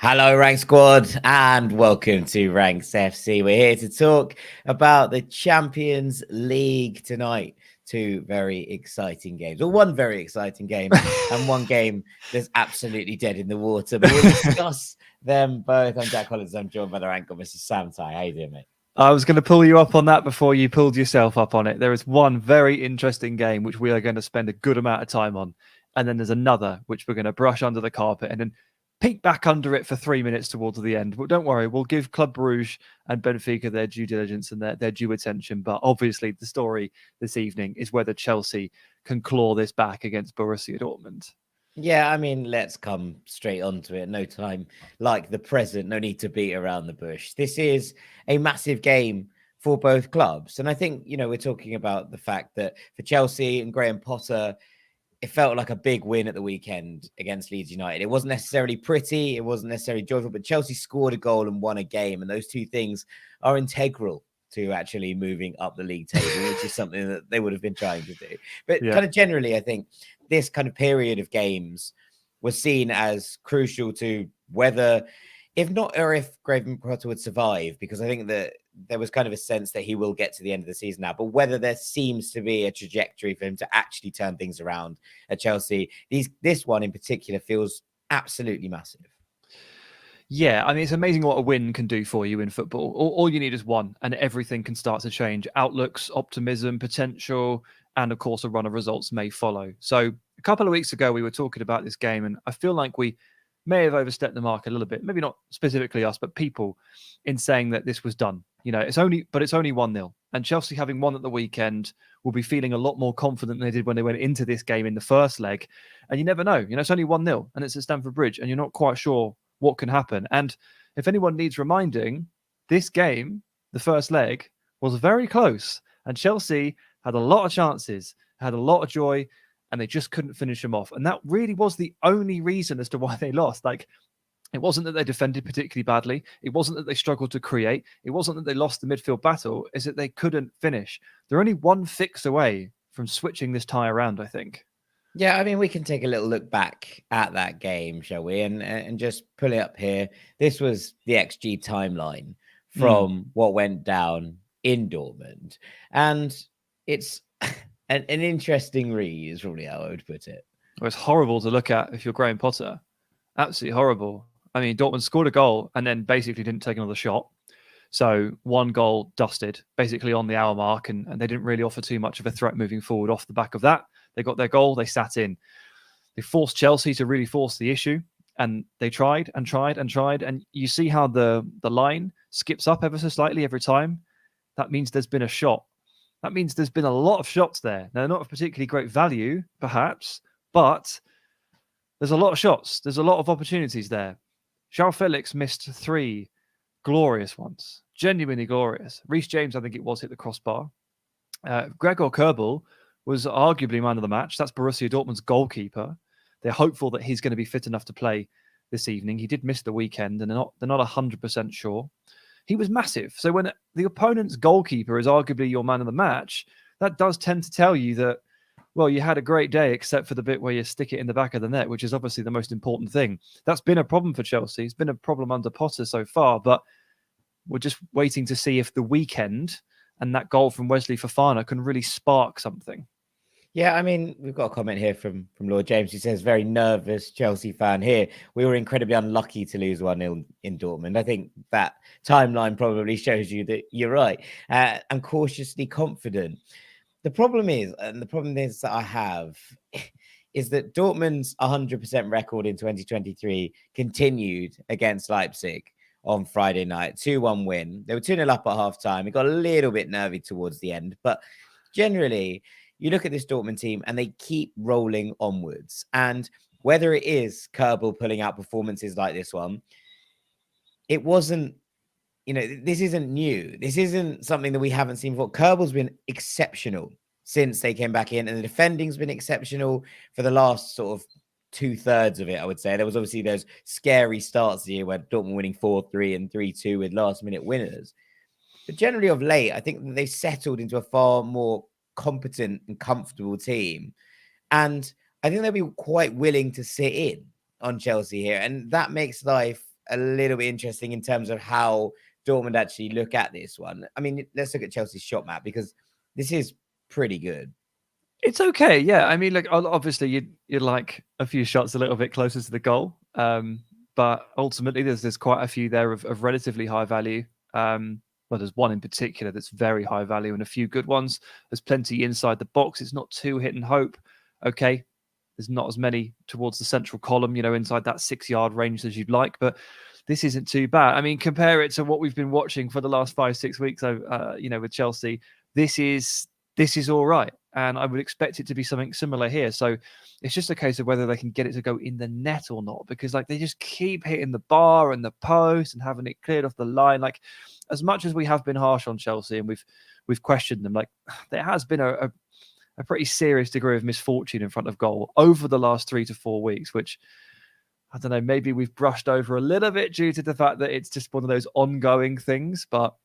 Hello, Rank Squad, and welcome to Ranks FC. We're here to talk about the Champions League tonight. Two very exciting games, or one very exciting game, and one game that's absolutely dead in the water. But we'll discuss them both. I'm Jack Collins. I'm joined by the Rank Mr. Sam Tai. How you doing, mate? I was going to pull you up on that before you pulled yourself up on it. There is one very interesting game which we are going to spend a good amount of time on. And then there's another which we're going to brush under the carpet and then peek back under it for 3 minutes towards the end. But don't worry, we'll give Club Brugge and Benfica their due diligence and their due attention. But obviously the story this evening is whether Chelsea can claw this back against Borussia Dortmund. Yeah, I mean, let's come straight onto it. No time like the present. No need to beat around the bush. This is a massive game for both clubs. And I think, we're talking about the fact that for Chelsea and Graham Potter, it felt like a big win at the weekend against Leeds United. It wasn't necessarily pretty. It wasn't necessarily joyful, but Chelsea scored a goal and won a game. And those two things are integral to actually moving up the league table, which is something that they would have been trying to do. But kind of generally, I think this kind of period of games was seen as crucial to whether, if not, or if Graham Potter would survive, because I think that there was kind of a sense that he will get to the end of the season now, but whether there seems to be a trajectory for him to actually turn things around at Chelsea. This one in particular feels absolutely massive. Yeah, I mean, it's amazing what a win can do for you in football. All you need is one, and everything can start to change. Outlooks, optimism, potential, and of course, a run of results may follow. So a couple of weeks ago, we were talking about this game, and I feel like we may have overstepped the mark a little bit. Maybe not specifically us, but people, in saying that this was done. It's only 1-0. And Chelsea, having won at the weekend, will be feeling a lot more confident than they did when they went into this game in the first leg. And you never know. It's only 1-0, and it's at Stamford Bridge, and you're not quite sure what can happen. And if anyone needs reminding, this game, the first leg, was very close. And Chelsea had a lot of chances, had a lot of joy, and they just couldn't finish them off. And that really was the only reason as to why they lost. It wasn't that they defended particularly badly. It wasn't that they struggled to create. It wasn't that they lost the midfield battle. It's that they couldn't finish. They're only one fix away from switching this tie around, I think. Yeah, I mean, we can take a little look back at that game, shall we? And just pull it up here. This was the XG timeline from what went down in Dortmund. And it's an interesting read, is probably how I would put it. Well, it's horrible to look at if you're Graham Potter. Absolutely horrible. I mean, Dortmund scored a goal and then basically didn't take another shot. So one goal dusted, basically on the hour mark, and they didn't really offer too much of a threat moving forward off the back of that. They got their goal, they sat in. They forced Chelsea to really force the issue, and they tried and tried and tried. And you see how the line skips up ever so slightly every time. That means there's been a shot. That means there's been a lot of shots there. Now, they're not of particularly great value, perhaps, but there's a lot of shots. There's a lot of opportunities there. João Felix missed 3 glorious ones, genuinely glorious. Reece James, I think it was, hit the crossbar. Gregor Kerbel was arguably man of the match. That's Borussia Dortmund's goalkeeper. They're hopeful that he's going to be fit enough to play this evening. He did miss the weekend, and they're not 100% sure. He was massive. So when the opponent's goalkeeper is arguably your man of the match, that does tend to tell you that, well, you had a great day, except for the bit where you stick it in the back of the net, which is obviously the most important thing. That's been a problem for Chelsea. It's been a problem under Potter so far, but we're just waiting to see if the weekend and that goal from Wesley Fofana can really spark something. Yeah, I mean, we've got a comment here from Lord James. He says, very nervous Chelsea fan here. We were incredibly unlucky to lose 1-0 in Dortmund. I think that timeline probably shows you that you're right. I'm cautiously confident. The problem is that I have is that Dortmund's 100% record in 2023 continued against Leipzig on Friday night. 2-1 win. They were 2-0 up at half-time. It got a little bit nervy towards the end, but generally, you look at this Dortmund team and they keep rolling onwards. And whether it is Kerbel pulling out performances like this one, it wasn't, this isn't new. This isn't something that we haven't seen before. Kerbel's been exceptional since they came back in, and the defending's been exceptional for the last sort of 2/3 of it, I would say. There was obviously those scary starts here where Dortmund winning 4-3 and 3-2 with last-minute winners. But generally of late, I think that they've settled into a far more competent and comfortable team, and I think they'll be quite willing to sit in on Chelsea here, and that makes life a little bit interesting in terms of how Dortmund actually look at this one. I mean, let's look at Chelsea's shot map, because this is pretty good. It's okay, yeah. I mean, like obviously you'd like a few shots a little bit closer to the goal, but ultimately there's quite a few there of relatively high value. Well, there's one in particular that's very high value, and a few good ones. There's plenty inside the box. It's not too hit and hope. Okay, there's not as many towards the central column, inside that 6-yard range as you'd like, but this isn't too bad. I mean, compare it to what we've been watching for the last 5-6 weeks, with Chelsea. This is all right. And I would expect it to be something similar here. So it's just a case of whether they can get it to go in the net or not, because they just keep hitting the bar and the post and having it cleared off the line. Like, as much as we have been harsh on Chelsea and we've questioned them, like, there has been a pretty serious degree of misfortune in front of goal over the last 3 to 4 weeks, which, I don't know, maybe we've brushed over a little bit due to the fact that it's just one of those ongoing things. But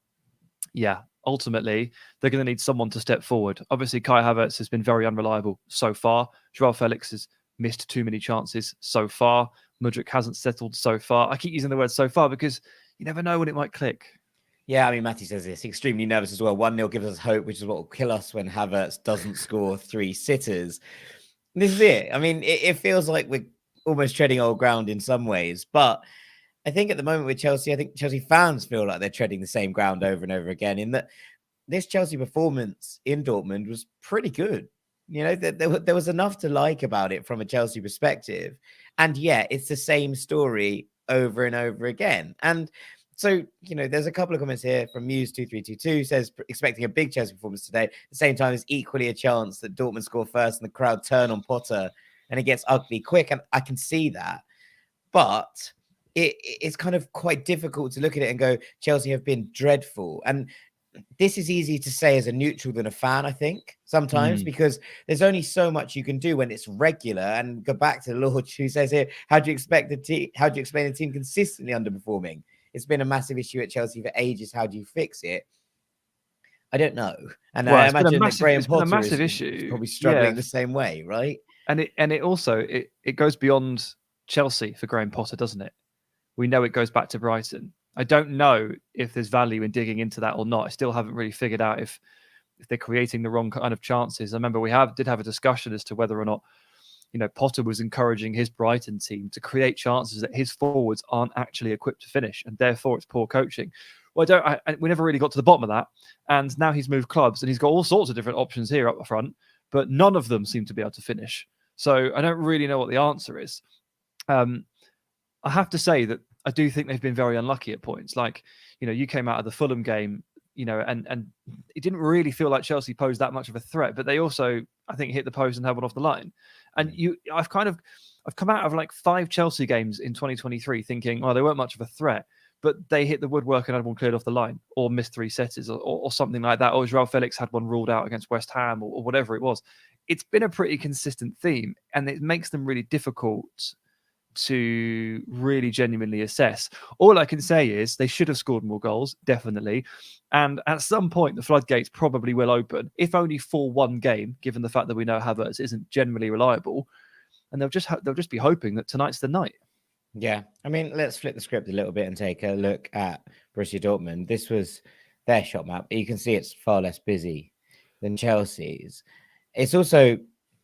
yeah, ultimately, they're going to need someone to step forward. Obviously, Kai Havertz has been very unreliable so far. Joao Felix has missed too many chances so far. Mudryk hasn't settled so far. I keep using the word so far because you never know when it might click. Yeah, I mean, Matty says this, extremely nervous as well. 1-0 gives us hope, which is what will kill us when Havertz doesn't score 3 sitters. This is it. I mean, it feels like we're almost treading old ground in some ways, but I think at the moment with Chelsea, I think Chelsea fans feel like they're treading the same ground over and over again, in that this Chelsea performance in Dortmund was pretty good. There was enough to like about it from a Chelsea perspective. And yeah, it's the same story over and over again. And so, there's a couple of comments here from Muse2322 says, expecting a big Chelsea performance today. At the same time, there's equally a chance that Dortmund score first and the crowd turn on Potter and it gets ugly quick. And I can see that. But it's kind of quite difficult to look at it and go, Chelsea have been dreadful. And this is easy to say as a neutral than a fan, I think, sometimes, because there's only so much you can do when it's regular. And go back to the Lord who says here, how do you explain the team consistently underperforming? It's been a massive issue at Chelsea for ages. How do you fix it? I don't know. And I imagine that Graham Potter is probably struggling the same way, right? And it also goes beyond Chelsea for Graham Potter, doesn't it? We know it goes back to Brighton. I don't know if there's value in digging into that or not. I still haven't really figured out if they're creating the wrong kind of chances. I remember we did have a discussion as to whether or not, Potter was encouraging his Brighton team to create chances that his forwards aren't actually equipped to finish, and therefore it's poor coaching. Well, we never really got to the bottom of that. And now he's moved clubs and he's got all sorts of different options here up the front, but none of them seem to be able to finish. So I don't really know what the answer is. I have to say that I do think they've been very unlucky at points. Like, you came out of the Fulham game, and it didn't really feel like Chelsea posed that much of a threat, but they also, I think, hit the post and had one off the line. And I've come out of like 5 Chelsea games in 2023 thinking, oh, they weren't much of a threat, but they hit the woodwork and had one cleared off the line, or missed 3 setters, or something like that. Or Joao Felix had one ruled out against West Ham, or whatever it was. It's been a pretty consistent theme, and it makes them really difficult to really genuinely assess. All I can say is they should have scored more goals, definitely. And at some point, the floodgates probably will open, if only for one game, given the fact that we know Havertz isn't generally reliable. And they'll just be hoping that tonight's the night. Yeah. I mean, let's flip the script a little bit and take a look at Borussia Dortmund. This was their shot map. You can see it's far less busy than Chelsea's. It's also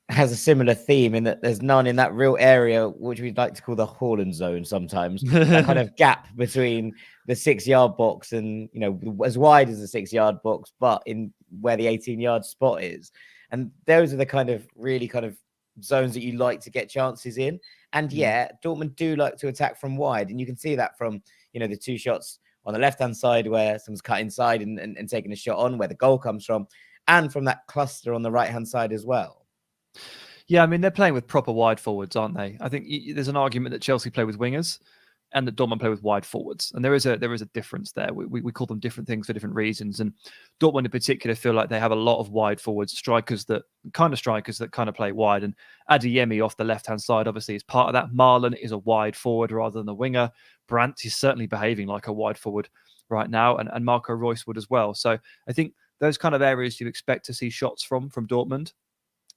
has a similar theme in that there's none in that real area, which we'd like to call the Haaland zone sometimes. That kind of gap between the 6-yard box and, as wide as the 6-yard box, but in where the 18-yard spot is. And those are the kind of really kind of zones that you like to get chances in. And yeah, Dortmund do like to attack from wide. And you can see that from, the 2 shots on the left-hand side where someone's cut inside and taking a shot on, where the goal comes from, and from that cluster on the right-hand side as well. Yeah, I mean, they're playing with proper wide forwards, aren't they? I think there's an argument that Chelsea play with wingers and that Dortmund play with wide forwards. And there is a difference there. We call them different things for different reasons. And Dortmund in particular feel like they have a lot of wide forwards, strikers that kind of play wide. And Adeyemi off the left-hand side, obviously, is part of that. Marlon is a wide forward rather than a winger. Brandt is certainly behaving like a wide forward right now. And Marco Reus would as well. So I think those kind of areas you expect to see shots from Dortmund.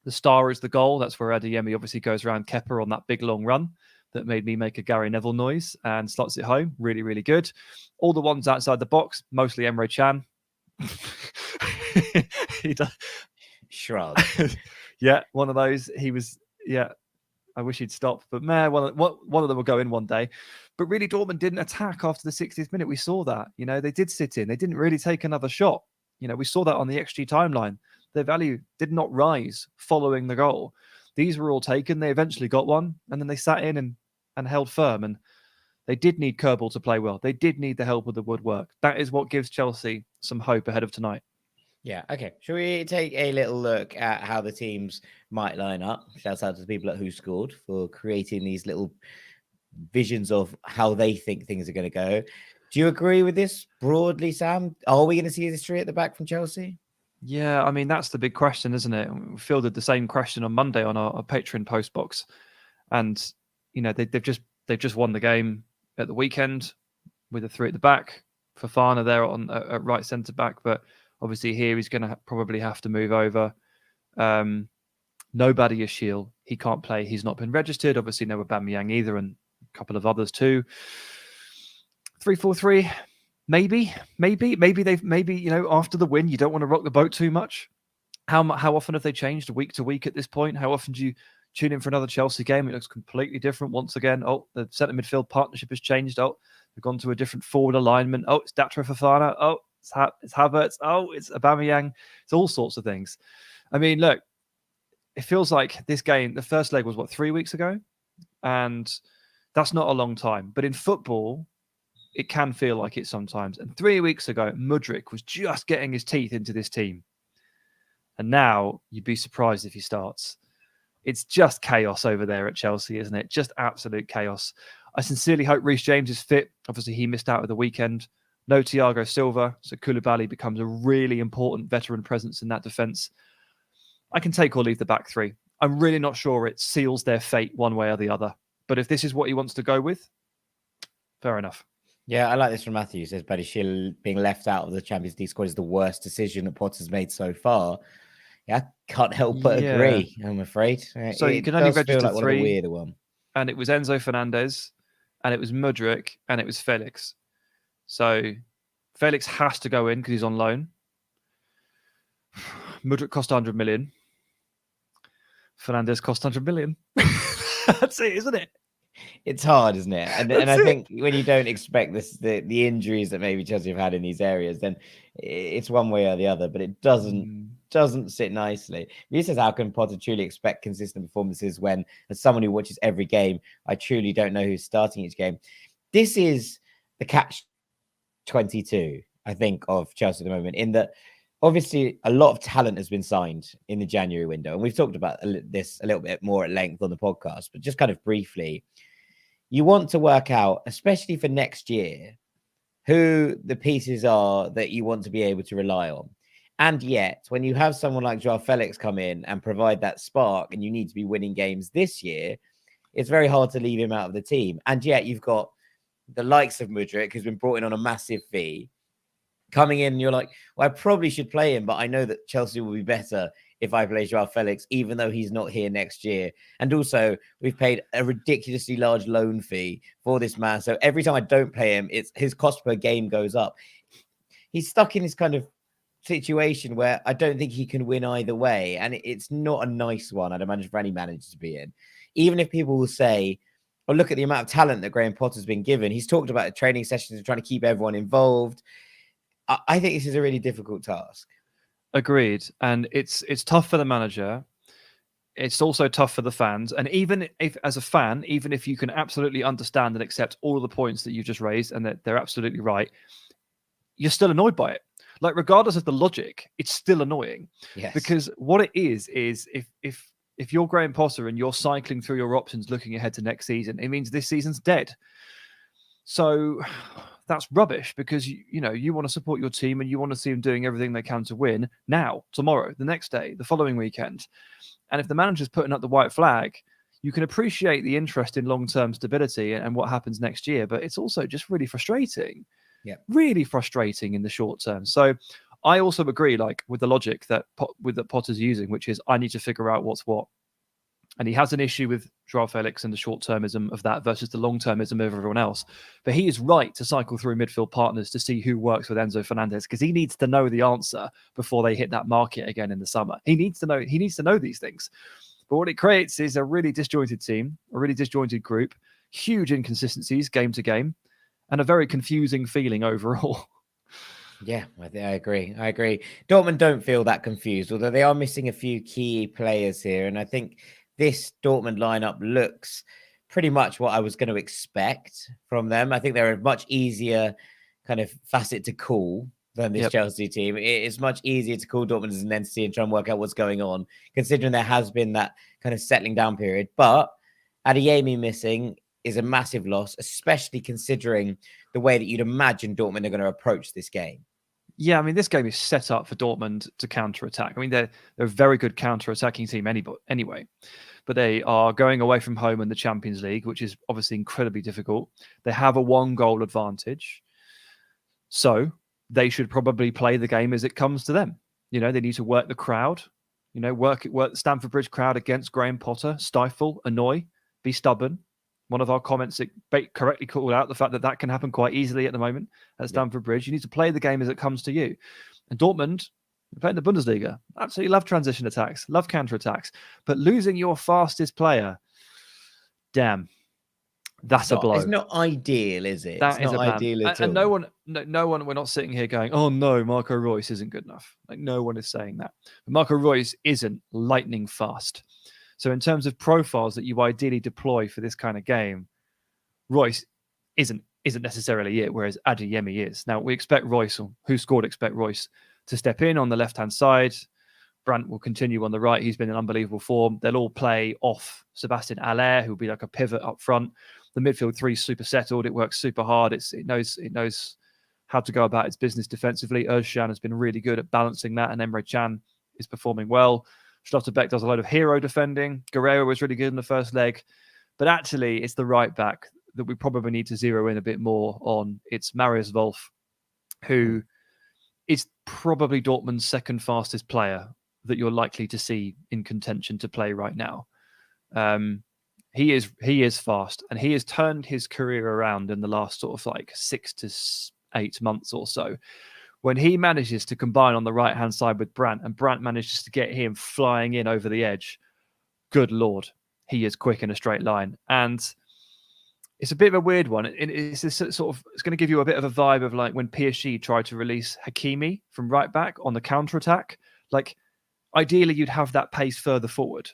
The star is the goal. That's where Adeyemi obviously goes around Kepa on that big long run. that made me make a Gary Neville noise and slots it home. Really, really good. All the ones outside the box, mostly Emre Can. He does. Shrug. Yeah, one of those. He was, yeah, I wish he'd stop. But man, one of them will go in one day. But really, Dortmund didn't attack after the 60th minute. We saw that. They did sit in. They didn't really take another shot. We saw that on the XG timeline. Their value did not rise following the goal. These were all taken. They eventually got one, and then they sat in and held firm. And they did need Kerbal to play well. They did need the help of the woodwork. That is what gives Chelsea some hope ahead of tonight. Yeah, okay. Shall we take a little look at how the teams might line up? Shout out to the people at Who Scored for creating these little visions of how they think things are going to go. Do you agree with this broadly, Sam? Are we going to see this three at the back from Chelsea? Yeah, I mean, that's the big question, isn't it? We fielded the same question on Monday on our Patreon post box. And, they've just won the game at the weekend with the three at the back. Fofana there at right centre back, but obviously here he's going to probably have to move over. Nobody is Shield. He can't play. He's not been registered. Obviously no Aubameyang either, and a couple of others too. 3-4-3, maybe after the win you don't want to rock the boat too much. How often have they changed week to week at this point? How often do you tune in for another Chelsea game? It looks completely different once again. Oh, the centre midfield partnership has changed. Oh, they've gone to a different forward alignment. Oh, it's Datra Fofana. Oh, it's Havertz. Oh, it's Aubameyang. It's all sorts of things. I mean, look, it feels like this game, the first leg was 3 weeks ago? And that's not a long time. But in football, it can feel like it sometimes. And 3 weeks ago, Mudryk was just getting his teeth into this team. And now you'd be surprised if he starts. It's just chaos over there at Chelsea, isn't it? Just absolute chaos. I sincerely hope Reece James is fit. Obviously, he missed out at the weekend. No Thiago Silva, so Koulibaly becomes a really important veteran presence in that defence. I can take or leave the back three. I'm really not sure it seals their fate one way or the other. But if this is what he wants to go with, fair enough. Yeah, I like this from Matthew. He says Badiashile being left out of the Champions League squad is the worst decision that Potter's made so far. Yeah, I can't help but agree, I'm afraid. So you can only register like three. One weirder one. And it was Enzo Fernandez, and it was Mudryk, and it was Felix. So Felix has to go in because he's on loan. Mudryk cost 100 million. Fernandez cost 100 million. That's it, isn't it? It's hard, isn't it? And I think when you don't expect the injuries that maybe Chelsea have had in these areas, then it's one way or the other. But it doesn't sit nicely. He says, "How can Potter truly expect consistent performances when, as someone who watches every game, I truly don't know who's starting each game?" This is the catch-22, I think, of Chelsea at the moment. In that, obviously, a lot of talent has been signed in the January window, and we've talked about this a little bit more at length on the podcast. But just kind of briefly. You want to work out, especially for next year, who the pieces are that you want to be able to rely on. And yet, when you have someone like Joao Felix come in and provide that spark and you need to be winning games this year, it's very hard to leave him out of the team. And yet you've got the likes of Mudryk, who's been brought in on a massive fee, coming in and you're like, well, I probably should play him, but I know that Chelsea will be better if I play Joao Felix, even though he's not here next year. And also, we've paid a ridiculously large loan fee for this man. So every time I don't play him, his cost per game goes up. He's stuck in this kind of situation where I don't think he can win either way. And it's not a nice one, I'd imagine, for any manager to be in. Even if people will say, oh, look at the amount of talent that Graham Potter's been given. He's talked about training sessions and trying to keep everyone involved. I think this is a really difficult task. Agreed. And it's tough for the manager. It's also tough for the fans. And even if, as a fan, even if you can absolutely understand and accept all of the points that you've just raised and that they're absolutely right, you're still annoyed by it. Like, regardless of the logic, it's still annoying. Yes. Because what it is if you're Graham Potter and you're cycling through your options looking ahead to next season, it means this season's dead. So that's rubbish, because you want to support your team and you want to see them doing everything they can to win now, tomorrow, the next day, the following weekend. And if the manager's putting up the white flag, you can appreciate the interest in long-term stability and what happens next year, but it's also just really frustrating. Yeah, really frustrating in the short term. So I also agree, like, with the logic that Potter's using, which is I need to figure out what's what. And he has an issue with Joao Felix and the short-termism of that versus the long-termism of everyone else. But he is right to cycle through midfield partners to see who works with Enzo Fernandez, because he needs to know the answer before they hit that market again in the summer. He needs to know these things. But what it creates is a really disjointed team, a really disjointed group, huge inconsistencies game to game, and a very confusing feeling overall. Yeah, I agree. Dortmund don't feel that confused, although they are missing a few key players here. And I think this Dortmund lineup looks pretty much what I was going to expect from them. I think they're a much easier kind of facet to call than this Chelsea team. It's much easier to call Dortmund as an entity and try and work out what's going on, considering there has been that kind of settling down period. But Adeyemi missing is a massive loss, especially considering the way that you'd imagine Dortmund are going to approach this game. Yeah, I mean, this game is set up for Dortmund to counter-attack. I mean, they're a very good counter-attacking team anyway, but they are going away from home in the Champions League, which is obviously incredibly difficult. They have a 1-goal advantage, so they should probably play the game as it comes to them. You know, they need to work the crowd, you know, work the Stamford Bridge crowd against Graham Potter, stifle, annoy, be stubborn. One of our comments correctly called out the fact that can happen quite easily at the moment at Stamford Bridge. You need to play the game as it comes to you. And Dortmund, playing the Bundesliga, absolutely love transition attacks, love counter-attacks. But losing your fastest player, damn, that's a blow. It's not ideal, is it? That it's is not ideal at all. And no one, we're not sitting here going, oh no, Marco Reus isn't good enough. Like, no one is saying that. But Marco Reus isn't lightning fast. So in terms of profiles that you ideally deploy for this kind of game, Reus isn't necessarily it, whereas Adeyemi is. Now, we expect Reus, or who scored expect Reus, to step in on the left-hand side. Brandt will continue on the right. He's been in unbelievable form. They'll all play off Sebastian Haller, who'll be like a pivot up front. The midfield three is super settled. It works super hard. It knows how to go about its business defensively. Özcan has been really good at balancing that, and Emre Can is performing well. Schlotterbeck does a lot of hero defending. Guerrero was really good in the first leg. But actually, it's the right back that we probably need to zero in a bit more on. It's Marius Wolf, who is probably Dortmund's second fastest player that you're likely to see in contention to play right now. He is fast, and he has turned his career around in the last sort of like 6 to 8 months or so. When he manages to combine on the right-hand side with Brandt, and Brandt manages to get him flying in over the edge, good Lord, he is quick in a straight line. And it's a bit of a weird one. It's going to give you a bit of a vibe of like when PSG tried to release Hakimi from right back on the counter-attack. Like, ideally, you'd have that pace further forward.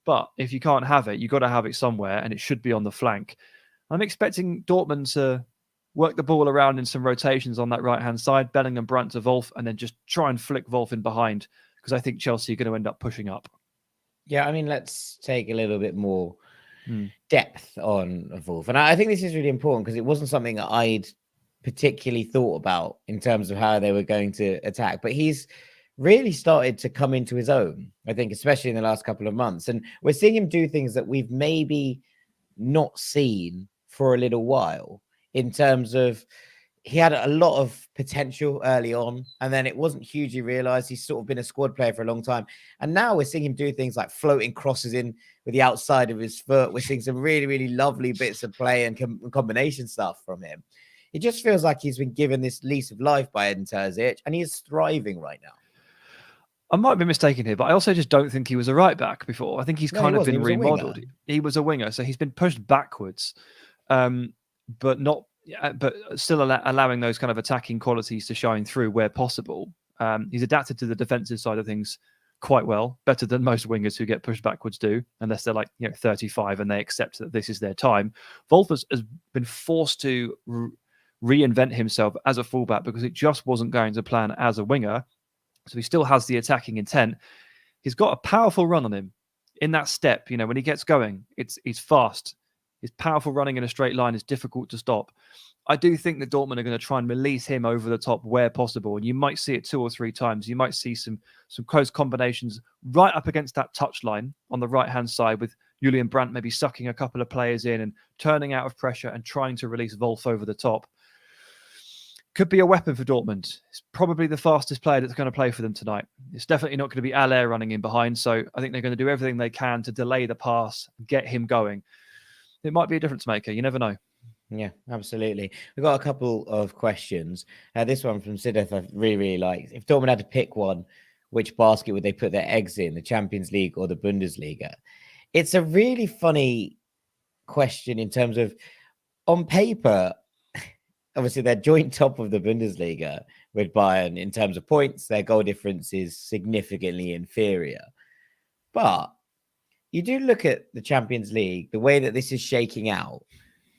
But if you can't have it, you've got to have it somewhere, and it should be on the flank. I'm expecting Dortmund to work the ball around in some rotations on that right-hand side, Bellingham, Brandt to Wolf, and then just try and flick Wolf in behind, because I think Chelsea are going to end up pushing up. Yeah, I mean, let's take a little bit more depth on Wolf. And I think this is really important, because it wasn't something that I'd particularly thought about in terms of how they were going to attack. But he's really started to come into his own, I think, especially in the last couple of months. And we're seeing him do things that we've maybe not seen for a little while. In terms of, he had a lot of potential early on, and then it wasn't hugely realized. He's sort of been a squad player for a long time. And now we're seeing him do things like floating crosses in with the outside of his foot. We're seeing some really, really lovely bits of play and combination stuff from him. It just feels like he's been given this lease of life by Edin Terzic, and he is thriving right now. I might be mistaken here, but I also just don't think he was a right back before. I think he's kind of been remodeled. He was a winger, so he's been pushed backwards. But still allowing those kind of attacking qualities to shine through where possible. He's adapted to the defensive side of things quite well, better than most wingers who get pushed backwards do, unless they're like 35 and they accept that this is their time. Wolf has been forced to reinvent himself as a fullback because it just wasn't going to plan as a winger. So he still has the attacking intent. He's got a powerful run on him in that step. When he gets going, he's fast. His powerful running in a straight line is difficult to stop. I do think that Dortmund are going to try and release him over the top where possible. And you might see it 2 or 3 times. You might see some close combinations right up against that touchline on the right-hand side with Julian Brandt maybe sucking a couple of players in and turning out of pressure and trying to release Wolf over the top. Could be a weapon for Dortmund. It's probably the fastest player that's going to play for them tonight. It's definitely not going to be Aller running in behind. So I think they're going to do everything they can to delay the pass, get him going. It might be a difference maker. You never know. Yeah, absolutely. We've got a couple of questions. This one from Sideth I really, really like. If Dortmund had to pick one, which basket would they put their eggs in, the Champions League or the Bundesliga? It's a really funny question in terms of, on paper, obviously they're joint top of the Bundesliga with Bayern in terms of points. Their goal difference is significantly inferior. But you do look at the Champions League, the way that this is shaking out,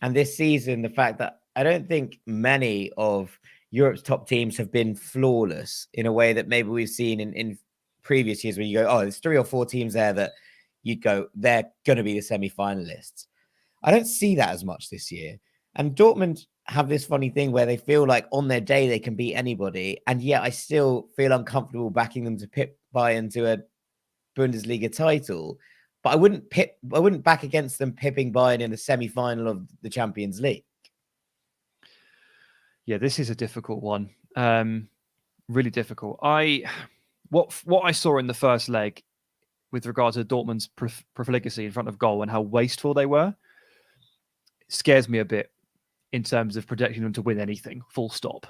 and this season, the fact that I don't think many of Europe's top teams have been flawless in a way that maybe we've seen in previous years where you go, oh, there's 3 or 4 teams there that you'd go, they're going to be the semi-finalists. I don't see that as much this year. And Dortmund have this funny thing where they feel like on their day they can beat anybody, and yet I still feel uncomfortable backing them to pip Bayern to a Bundesliga title. But I wouldn't back against them pipping Bayern in the semi-final of the Champions League. Yeah, this is a difficult one. Really difficult. What I saw in the first leg with regard to Dortmund's profligacy in front of goal and how wasteful they were, scares me a bit in terms of projecting them to win anything, full stop.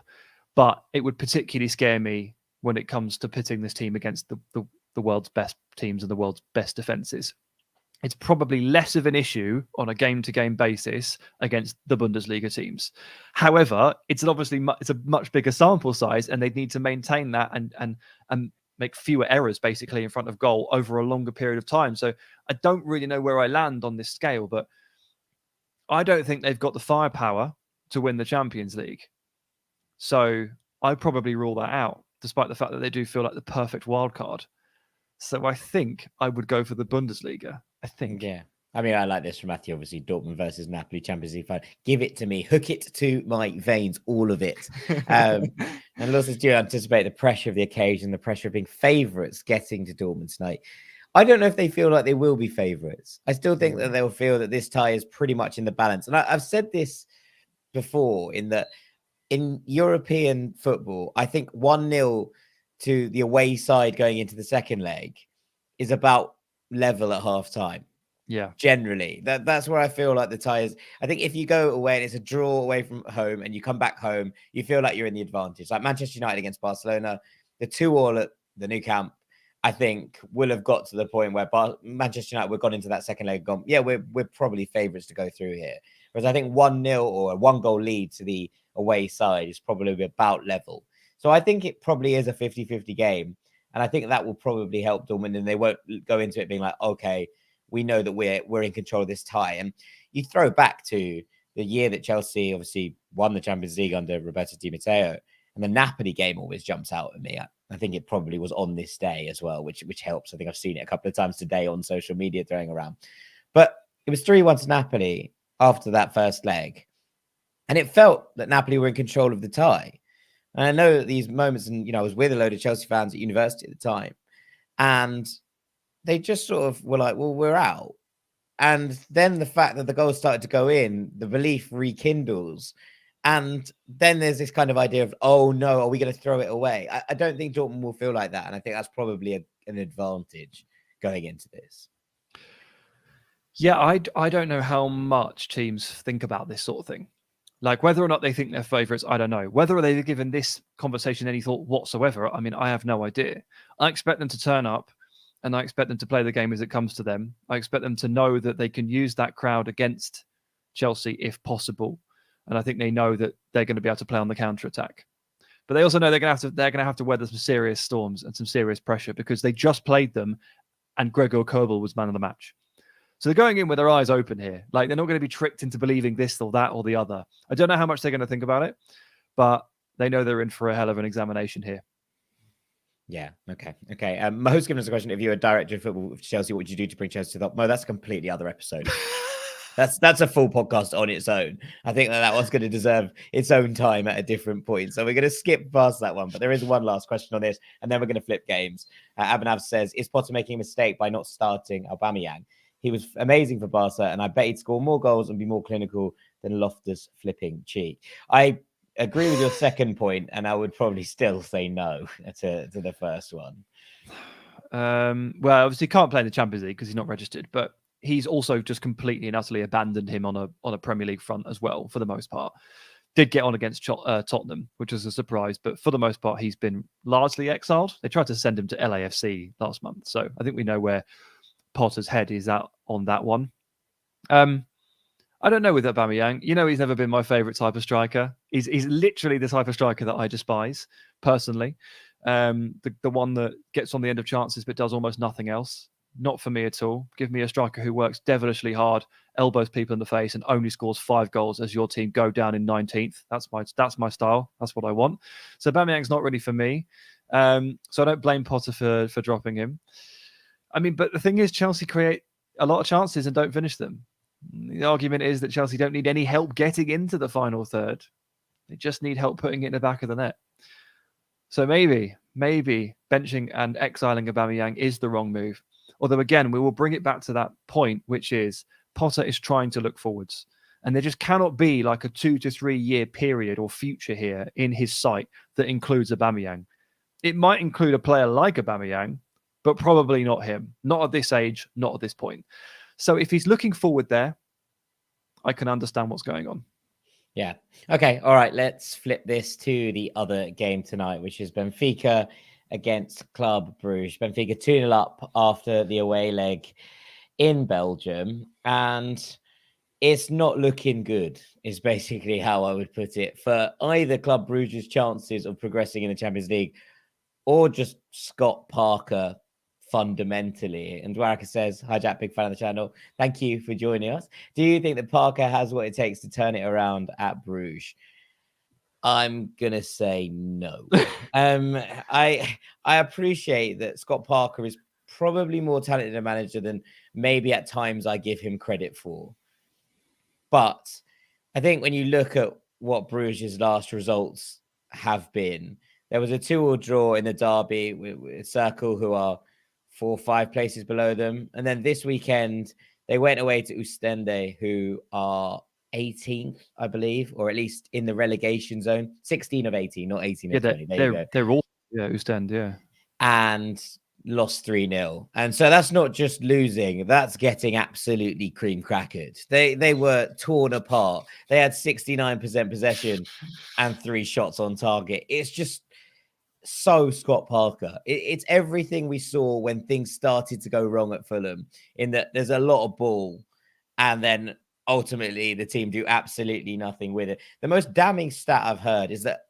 But it would particularly scare me when it comes to pitting this team against the world's best teams and the world's best defenses. It's probably less of an issue on a game-to-game basis against the Bundesliga teams. However, it's a much bigger sample size, and they need to maintain that and make fewer errors basically in front of goal over a longer period of time. So I don't really know where I land on this scale, but I don't think they've got the firepower to win the Champions League. So I'd probably rule that out, despite the fact that they do feel like the perfect wild card. So I think I would go for the Bundesliga. I think. Yeah. I mean, I like this from Matthew, obviously. Dortmund versus Napoli Champions League final. Give it to me. Hook it to my veins, all of it. And also do anticipate the pressure of the occasion, the pressure of being favourites getting to Dortmund tonight. I don't know if they feel like they will be favourites. I still think that they'll feel that this tie is pretty much in the balance. And I've said this before in that in European football, I think 1-0 to the away side going into the second leg is about level at half time. Yeah. Generally, that's where I feel like the tie is. I think if you go away and it's a draw away from home and you come back home, you feel like you're in the advantage. Like Manchester United against Barcelona, the 2-2 at the Nou Camp, I think will have got to the point where Manchester United would have gone into that second leg and gone, yeah, we're probably favourites to go through here. Whereas I think 1-0 or a 1-goal lead to the away side is probably about level. So I think it probably is a 50-50 game. And I think that will probably help Dortmund, and they won't go into it being like, okay, we know that we're in control of this tie. And you throw back to the year that Chelsea obviously won the Champions League under Roberto Di Matteo, and the Napoli game always jumps out at me. I think it probably was on this day as well, which helps. I think I've seen it a couple of times today on social media throwing around. But it was 3-1 to Napoli after that first leg. And it felt that Napoli were in control of the tie. And I know that these moments, and I was with a load of Chelsea fans at university at the time, and they just sort of were like, well, we're out. And then the fact that the goals started to go in, the belief rekindles. And then there's this kind of idea of, oh no, are we going to throw it away? I don't think Dortmund will feel like that. And I think that's probably an advantage going into this. Yeah, I don't know how much teams think about this sort of thing. Like whether or not they think they're favourites, I don't know. Whether they've given this conversation any thought whatsoever, I mean, I have no idea. I expect them to turn up, and I expect them to play the game as it comes to them. I expect them to know that they can use that crowd against Chelsea if possible. And I think they know that they're going to be able to play on the counter-attack. But they also know they're going to have to weather some serious storms and some serious pressure because they just played them and Gregor Kobel was man of the match. So they're going in with their eyes open here. Like they're not going to be tricked into believing this or that or the other. I don't know how much they're going to think about it, but they know they're in for a hell of an examination here. Yeah. Okay. Mo's given us a question. If you're a director of football for Chelsea, what would you do to bring Chelsea to the top? Mo, that's a completely other episode. That's a full podcast on its own. I think that one's going to deserve its own time at a different point. So we're going to skip past that one. But there is one last question on this, and then we're going to flip games. Abhinav says, is Potter making a mistake by not starting Aubameyang? He was amazing for Barca, and I bet he'd score more goals and be more clinical than Loftus flipping cheek. I agree with your second point, and I would probably still say no to the first one. Well, obviously he can't play in the Champions League because he's not registered, but he's also just completely and utterly abandoned him on a Premier League front as well, for the most part. Did get on against Tottenham, which was a surprise, but for the most part, he's been largely exiled. They tried to send him to LAFC last month, so I think we know where Potter's head is at on that one. I don't know with Aubameyang. He's never been my favourite type of striker. He's literally the type of striker that I despise personally. The one that gets on the end of chances but does almost nothing else. Not for me at all. Give me a striker who works devilishly hard, elbows people in the face, and only scores 5 goals as your team go down in 19th. That's my style. That's what I want. So Aubameyang's not really for me. So I don't blame Potter for dropping him. I mean, but the thing is, Chelsea create a lot of chances and don't finish them. The argument is that Chelsea don't need any help getting into the final third. They just need help putting it in the back of the net. So maybe benching and exiling Aubameyang is the wrong move. Although, again, we will bring it back to that point, which is Potter is trying to look forwards. And there just cannot be like a 2 to 3 year period or future here in his sight that includes Aubameyang. It might include a player like Aubameyang, but probably not him. Not at this age, not at this point. So if he's looking forward there, I can understand what's going on. Yeah. Okay. All right. Let's flip this to the other game tonight, which is Benfica against Club Brugge. Benfica 2-0 up after the away leg in Belgium. And it's not looking good, is basically how I would put it, for either Club Brugge's chances of progressing in the Champions League or just Scott Parker fundamentally. And Dwaraka says, hi Jack, big fan of the channel. Thank you for joining us. Do you think that Parker has what it takes to turn it around at Bruges? I'm gonna say no. I appreciate that Scott Parker is probably more talented a manager than maybe at times I give him credit for. But I think when you look at what Bruges' last results have been, there was a 2-2 draw in the derby with Circle, who are 4 or 5 places below them. And then this weekend, they went away to Oostende, who are 18th, I believe, or at least in the relegation zone. 16 of 18, not 18 of 20. They're all Oostende, yeah. And lost 3-0. And so that's not just losing, that's getting absolutely cream crackered. They were torn apart. They had 69% possession and 3 shots on target. It's just so Scott Parker. It's everything we saw when things started to go wrong at Fulham, in that there's a lot of ball and then ultimately the team do absolutely nothing with it. The most damning stat I've heard is that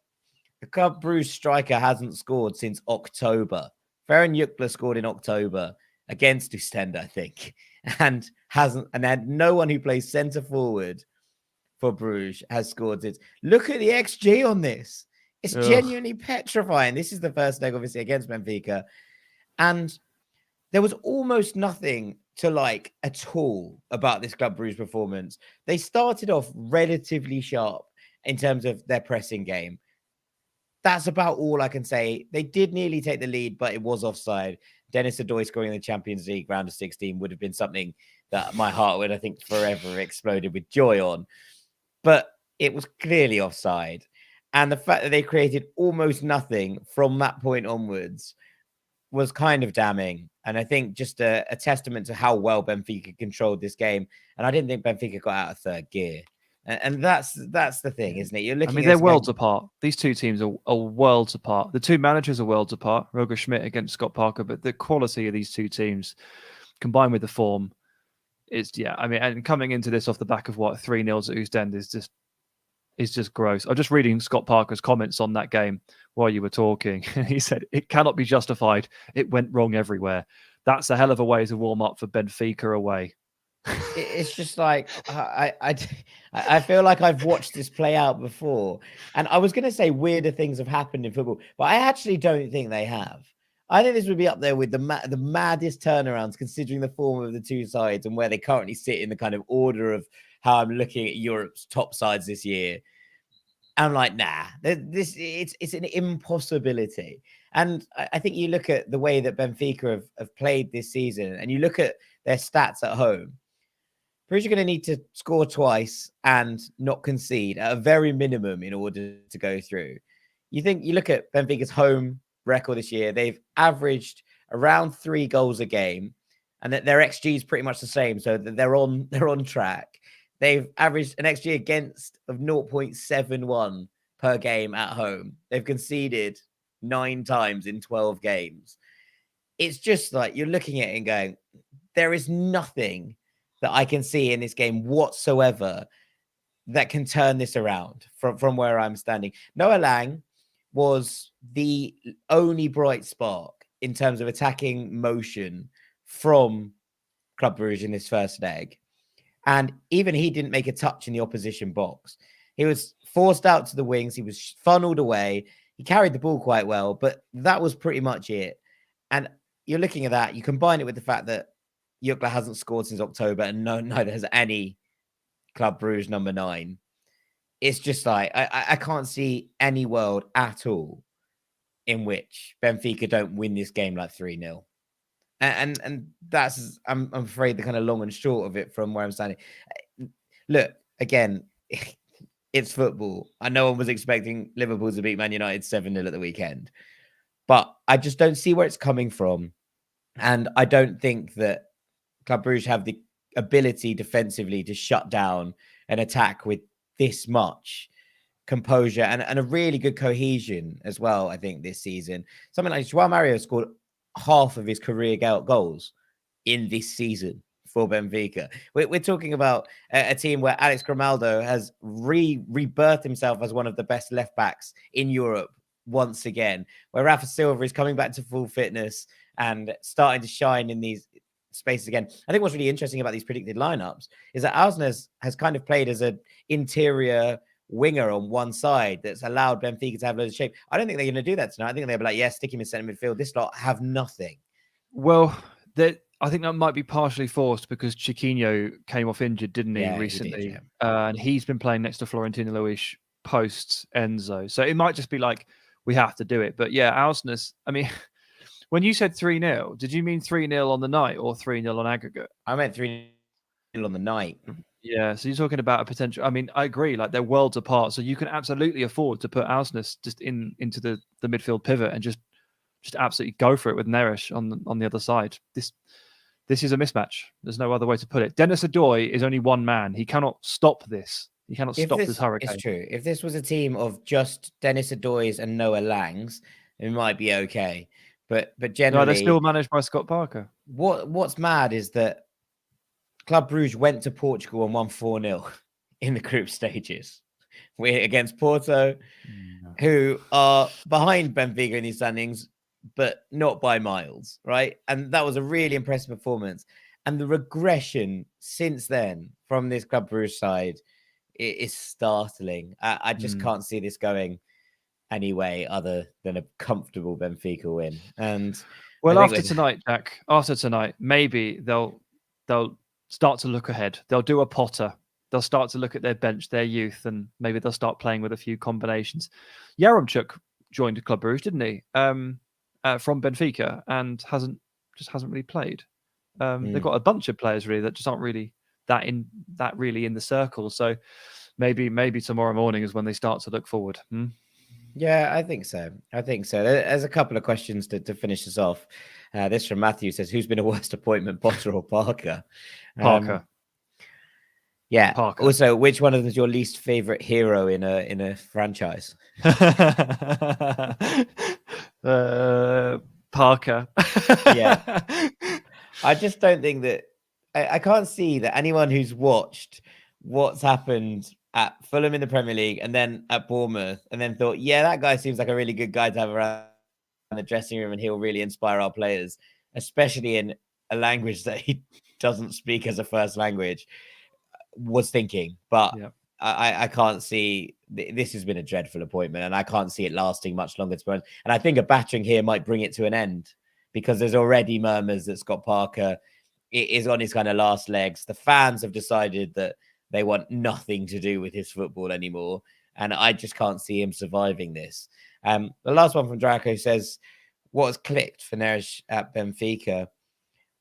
the Club Brugge striker hasn't scored since October. Ferran Yukla scored in October against Oostende, I think, and had no one who plays centre forward for Bruges has scored it. Look at the XG on this. It's genuinely petrifying. This is the first leg, obviously, against Benfica. And there was almost nothing to like at all about this Club Brugge performance. They started off relatively sharp in terms of their pressing game. That's about all I can say. They did nearly take the lead, but it was offside. Dennis Adoy scoring in the Champions League round of 16 would have been something that my heart would, I think, forever exploded with joy on. But it was clearly offside. And the fact that they created almost nothing from that point onwards was kind of damning. And I think just a testament to how well Benfica controlled this game. And I didn't think Benfica got out of third gear. And that's the thing, isn't it? You're looking. I mean, they're worlds apart. These two teams are worlds apart. The two managers are worlds apart. Roger Schmidt against Scott Parker, but the quality of these two teams, combined with the form, is I mean, and coming into this off the back of 3-0 at Oostende is just gross. I'm just reading Scott Parker's comments on that game while you were talking. He said, it cannot be justified. It went wrong everywhere. That's a hell of a way to warm up for Benfica away. It's just like, I feel like I've watched this play out before. And I was going to say weirder things have happened in football, but I actually don't think they have. I think this would be up there with the maddest turnarounds, considering the form of the two sides and where they currently sit in the kind of order of how I'm looking at Europe's top sides this year. I'm like, nah, it's an impossibility. And I think you look at the way that Benfica have played this season and you look at their stats at home. Bruges are going to need to score twice and not concede at a very minimum in order to go through. You look at Benfica's home record this year, they've averaged around 3 goals a game, and that their XG is pretty much the same, so that they're on track. They've averaged an XG against of 0.71 per game at home. They've conceded 9 times in 12 games. It's just like you're looking at it and going, there is nothing that I can see in this game whatsoever that can turn this around from where I'm standing. Noah Lang was the only bright spark in terms of attacking motion from Club Brugge in this first leg. And even he didn't make a touch in the opposition box. He was forced out to the wings. He was funneled away. He carried the ball quite well, but that was pretty much it. And you're looking at that. You combine it with the fact that Jutgla hasn't scored since October, and neither has any Club Brugge number 9. It's just like I can't see any world at all in which Benfica don't win this game like 3-0. And that's I'm afraid the kind of long and short of it from where I'm standing. Look, again, it's football. I know one was expecting Liverpool to beat Man United 7-0 at the weekend, but I just don't see where it's coming from. And I don't think that Club Brugge have the ability defensively to shut down an attack with this much composure and a really good cohesion as well, I think, this season. Something like João Mario scored half of his career goals in this season for Benfica. We're talking about a team where Alex Grimaldo has rebirthed himself as one of the best left backs in Europe once again, where Rafa Silva is coming back to full fitness and starting to shine in these spaces again. I think what's really interesting about these predicted lineups is that Ausnes has kind of played as an interior winger on one side that's allowed Benfica to have loads of shape. I don't think they're going to do that tonight. I think they'll be like, yeah, stick him in centre midfield. This lot have nothing. Well, I think that might be partially forced because Chiquinho came off injured, didn't he, recently? He did, and he's been playing next to Florentino Luis post Enzo. So it might just be like, we have to do it. But yeah, Ausnes, I mean, when you said 3-0, did you mean 3-0 on the night or 3-0 on aggregate? I meant 3-0 on the night. Yeah, so you're talking about a potential. I mean, I agree. Like they're worlds apart, so you can absolutely afford to put Ausnes just into the midfield pivot and just absolutely go for it with Neres on the other side. This is a mismatch. There's no other way to put it. Dennis Adoy is only one man. He cannot stop this. He cannot stop this hurricane. It's true. If this was a team of just Dennis Adoys and Noah Langs, it might be okay. But generally, no, they're still managed by Scott Parker. What's mad is that Club Brugge went to Portugal and won 4-0 in the group stages. We're against Porto, who are behind Benfica in these standings, but not by miles, right? And that was a really impressive performance. And the regression since then from this Club Brugge side is startling. I just can't see this going any way other than a comfortable Benfica win. And well, after tonight, Jack, maybe they'll start to look ahead. They'll do a Potter. They'll start to look at their bench, their youth, and maybe they'll start playing with a few combinations. Yaremchuk joined Club Brugge, didn't he? From Benfica, and hasn't really played. They've got a bunch of players really that just aren't really really in the circle. So maybe tomorrow morning is when they start to look forward. Yeah, I think so. There's a couple of questions to finish us off. This from Matthew says, who's been a worst appointment, Potter or Parker? Parker. Yeah. Parker. Also, which one of them is your least favorite hero in a franchise? Parker. Yeah. I just don't think that I can't see that anyone who's watched what's happened at Fulham in the Premier League and then at Bournemouth and then thought, yeah, that guy seems like a really good guy to have around the dressing room and he'll really inspire our players, especially in a language that he doesn't speak as a first language, was thinking. But yeah. I can't see, this has been a dreadful appointment and I can't see it lasting much longer, to be honest. And I think a battering here might bring it to an end because there's already murmurs that Scott Parker is on his kind of last legs. The fans have decided that they want nothing to do with his football anymore. And I just can't see him surviving this. The last one from Draco says, what has clicked for Neres at Benfica?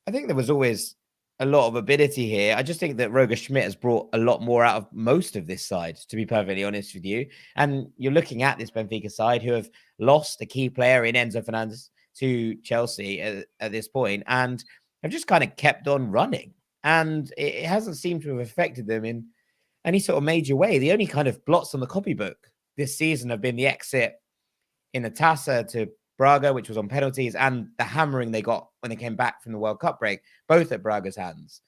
I think there was always a lot of ability here. I just think that Roger Schmidt has brought a lot more out of most of this side, to be perfectly honest with you. And you're looking at this Benfica side who have lost a key player in Enzo Fernandez to Chelsea at this point and have just kind of kept on running. And it hasn't seemed to have affected them in any sort of major way. The only kind of blots on the copybook this season have been the exit in the Tassa to Braga, which was on penalties, and the hammering they got when they came back from the World Cup break, both at Braga's hands.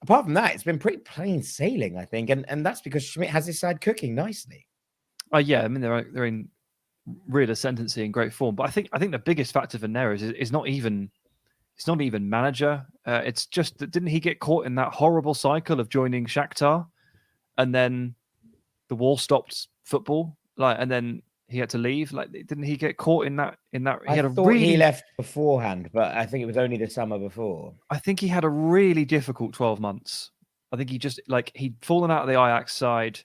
Apart from that, it's been pretty plain sailing, I think, and that's because Schmidt has his side cooking nicely. Yeah, I mean they're in real ascendancy in great form, but I think the biggest factor for Neres is not even manager. It's just that didn't he get caught in that horrible cycle of joining Shakhtar, and then the war stopped football, and then he had to leave. Didn't he get caught in that? He left beforehand, but I think it was only the summer before. I think he had a really difficult 12 months. I think he just he'd fallen out of the Ajax side.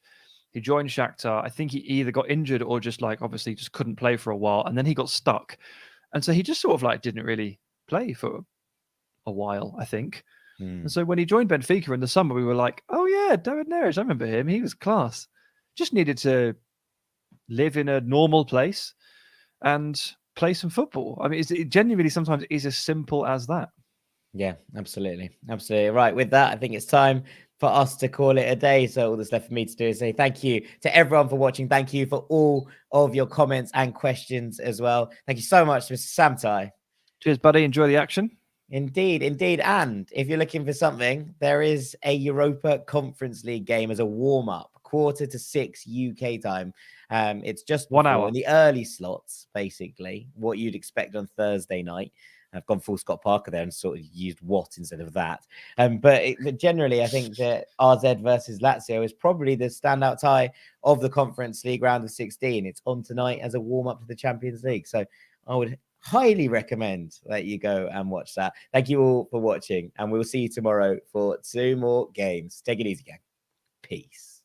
He joined Shakhtar. I think he either got injured or just obviously just couldn't play for a while, and then he got stuck, and so he just sort of didn't really play for a while, I think. And so when he joined Benfica in the summer, we were like, oh yeah, David Neres, I remember him. He was class. Just needed to live in a normal place and play some football. I mean, it genuinely sometimes is as simple as that. Yeah, absolutely. Absolutely. Right. With that, I think it's time for us to call it a day. So all that's left for me to do is say thank you to everyone for watching. Thank you for all of your comments and questions as well. Thank you so much, Mr. Samtai. Cheers, buddy. Enjoy the action. Indeed, indeed. And if you're looking for something, there is a Europa Conference League game as a warm-up, 5:45 UK time. It's just 1 hour in the early slots, basically, what you'd expect on Thursday night. I've gone full Scott Parker there and sort of used what instead of that. But generally, I think that RZ versus Lazio is probably the standout tie of the Conference League round of 16. It's on tonight as a warm-up to the Champions League. So I would highly recommend that you go and watch that. Thank you all for watching, and we'll see you tomorrow for 2 more games. Take it easy, gang. Peace.